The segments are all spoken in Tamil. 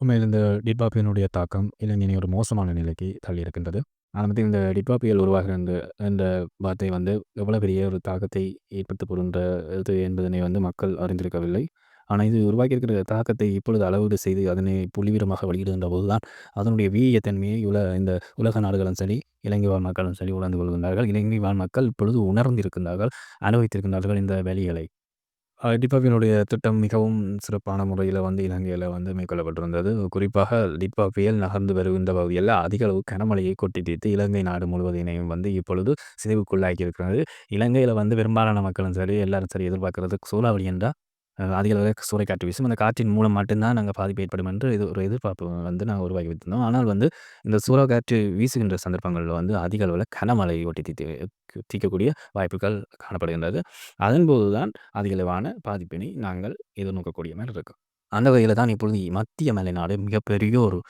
உண்மையில் இந்த டிட்வா புயலினுடைய தாக்கம் இலங்கையினை ஒரு மோசமான நிலைக்கு தள்ளியிருக்கின்றது. ஆரம்பத்தில் இந்த டிட்வா புயல் உருவாகிற இந்த வார்த்தை எவ்வளவு பெரிய ஒரு தாக்கத்தை ஏற்படுத்தப் போகின்றது என்பதனை மக்கள் அறிந்திருக்கவில்லை. ஆனா, இது உருவாக்கியிருக்கிற தாக்கத்தை இப்பொழுது அளவீடு செய்து அதனை புள்ளிவிவரமாக வெளியிடுகின்ற போதுதான், அதனுடைய வீரியத்தன்மையை இந்த உலக நாடுகளும் சரி, இலங்கை வாழ் மக்களும் சரி உணர்ந்து கொள்கின்றார்கள். இலங்கை வாழ் மக்கள் இப்பொழுது உணர்ந்திருக்கின்றார்கள், அனுபவித்திருக்கின்றார்கள் இந்த வேலைகளை. டிட்வாவினுடைய திட்டம் மிகவும் சிறப்பான முறையில இலங்கையில மேற்கொள்ளப்பட்டிருந்தது. குறிப்பாக டிட்வா புயல் நகர்ந்து வருகின்ற பகுதியில அதிக அளவு கனமழையை கொட்டி தீர்த்து இலங்கை நாடு முழுவதினையும் இப்பொழுது சிதைவுக்குள்ளாக்கியிருக்கிறது. இலங்கையில பெரும்பாலான மக்களும் சரி, எல்லாரும் சரி எதிர்பார்க்கிறது சூறாவளி என்றா அதிக அளவில சூறைக்காற்று வீசும். அந்த காற்றின் மூலம் மட்டும் தான் நாங்க பாதிப்பு ஏற்படும் என்று இது ஒரு எதிர்பார்ப்பு நாங்க உருவாக்கி வைத்திருந்தோம். ஆனால் இந்த சூறாக்காற்று வீசுகின்ற சந்தர்ப்பங்கள்ல அதிக அளவில கனமழை கொட்டி தீர்க்கக்கூடிய வாய்ப்புகள் காணப்படுகின்றது. அதன்போது தான் அதிகளவான பாதிப்பினை நாங்கள் எதிர்நோக்கக்கூடிய மாரி இருக்கும். அந்த வகையில தான் இப்பொழுது மத்திய மலைநாடு மிகப்பெரிய ஒரு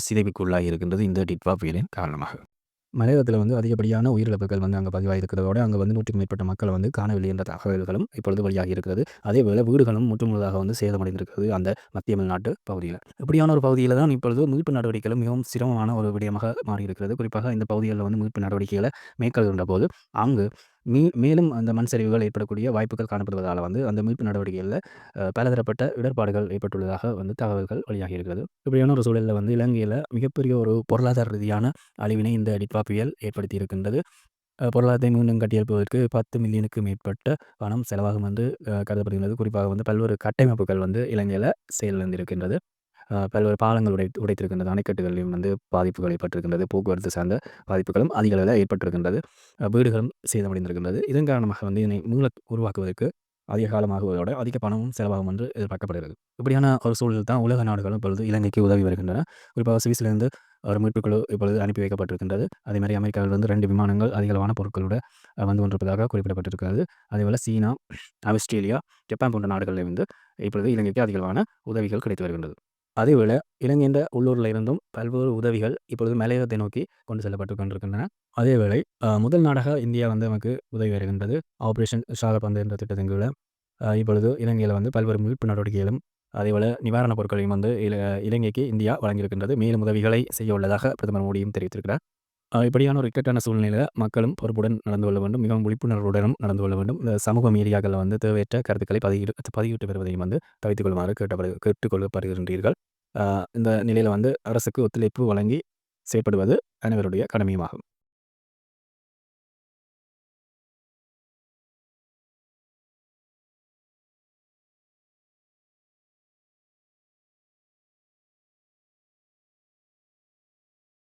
சிதைவுக்குள்ளாகி இருக்கின்றது இந்த டிட்வா புயலின் காரணமாக. மலையகத்தில அதிகப்படியான உயிரிழப்புகள் அங்க பதிவாகியிருக்கிறதோட, அங்க 100க்கும் மேற்பட்ட மக்கள் காணவில்லை என்ற தகவல்களும் இப்பொழுது வெளியாகி இருக்கிறது. அதேபோல வீடுகளும் முற்றுமுழுதாக சேதமடைந்திருக்கிறது அந்த மத்திய மலைநாட்டு பகுதியில. இப்படியான ஒரு பகுதியில தான் இப்பொழுது மீட்பு நடவடிக்கைகளும் மிகவும் சிரமமான ஒரு விடயமாக மாறியிருக்கிறது. குறிப்பாக இந்த பகுதிகள்ல மீட்பு நடவடிக்கைகள மேற்கொள்கின்ற போது, அங்கு மேலும் அந்த மண் சரிவுகள் ஏற்படக்கூடிய வாய்ப்புகள் காணப்படுவதால அந்த மீட்பு நடவடிக்கைகள்ல பலதரப்பட்ட இடர்பாடுகள் ஏற்பட்டுள்ளதாக தகவல்கள் வெளியாகி இருக்கிறது. இப்படியான ஒரு சூழல்ல இலங்கையில மிகப்பெரிய ஒரு பொருளாதார ரீதியான அழிவினை இந்த டிட்வா புயல் ஏற்படுத்தி இருக்கின்றது. பொருளாதாரத்தை மீண்டும் கட்டியெழுப்புவதற்கு 10 மில்லியனுக்கு மேற்பட்ட பணம் செலவாகும் என்று கருதப்படுகின்றது. குறிப்பாக பல்வேறு கட்டமைப்புகள் இலங்கையில செயலிழந்திருக்கின்றது. பல்வேறு பாலங்கள் உடைத்திருக்கின்றது. அணைக்கட்டுகளிலும் பாதிப்புகள் ஏற்பட்டிருக்கின்றது. போக்குவரத்து சார்ந்த பாதிப்புகளும் அதிக அளவில ஏற்பட்டிருக்கின்றது. வீடுகளும் சேதமடைந்திருக்கின்றது. இதன் காரணமாக இதனை மீள உருவாக்குவதற்கு அதிக காலமாகுவதோட அதிக பணமும் செலவாகும் என்று எதிர்பார்க்கப்படுகிறது. இப்படியான ஒரு சூழலில் தான் உலக நாடுகளும் இப்பொழுது இலங்கைக்கு உதவி வருகின்றன. குறிப்பாக சுவிஸ்லேருந்து ஒரு மீட்புக் குழு இப்பொழுது அனுப்பி வைக்கப்பட்டிருக்கின்றது. அதேமாரி அமெரிக்காவிலிருந்து 2 விமானங்கள் அதிகளவான பொருட்களோட வந்து கொண்டிருப்பதாக குறிப்பிடப்பட்டிருக்கிறது. அதேபோல சீனா, ஆஸ்திரேலியா, ஜப்பான் போன்ற நாடுகளிலிருந்து இப்பொழுது இலங்கைக்கு அதிகளவான உதவிகள் கிடைத்து வருகின்றது. அதேவேள இலங்கையின் உள்ளூர்ல இருந்தும் பல்வேறு உதவிகள் இப்பொழுது மலையகத்தை நோக்கி கொண்டு செல்லப்பட்டுக் கொண்டிருக்கின்றன. அதேவேளை முதல் நாடாக இந்தியா நமக்கு உதவி வருகின்றது. ஆப்பரேஷன் ஷாகப் என்ற திட்டத்தின் கீழ இப்பொழுது இலங்கையில பல்வேறு மீட்பு நடவடிக்கைகளும், அதேபோல நிவாரணப் பொருட்களையும் இலங்கைக்கு இந்தியா வழங்கியிருக்கின்றது. மேலும் உதவிகளை செய்ய உள்ளதாக பிரதமர் மோடியும் தெரிவித்திருக்கிறார். இப்படியான ஒரு இக்கட்டான சூழ்நிலையில மக்களும் பொறுப்புடன் நடந்து கொள்ள வேண்டும். மிகவும் விழிப்புணர்வுடனும் நடந்து கொள்ள வேண்டும். இந்த சமூக மீடியாக்கள்ல தேவையற்ற கருத்துக்களை பதிவிட்டு வருவதையும் தவிர்த்துக் கொள்ளுமாறு கேட்டுக்கொள்ளப்படுகின்றீர்கள். இந்த நிலையில அரசுக்கு ஒத்துழைப்பு வழங்கி செயற்படுவது அனைவருடைய கடமையுமாகும்.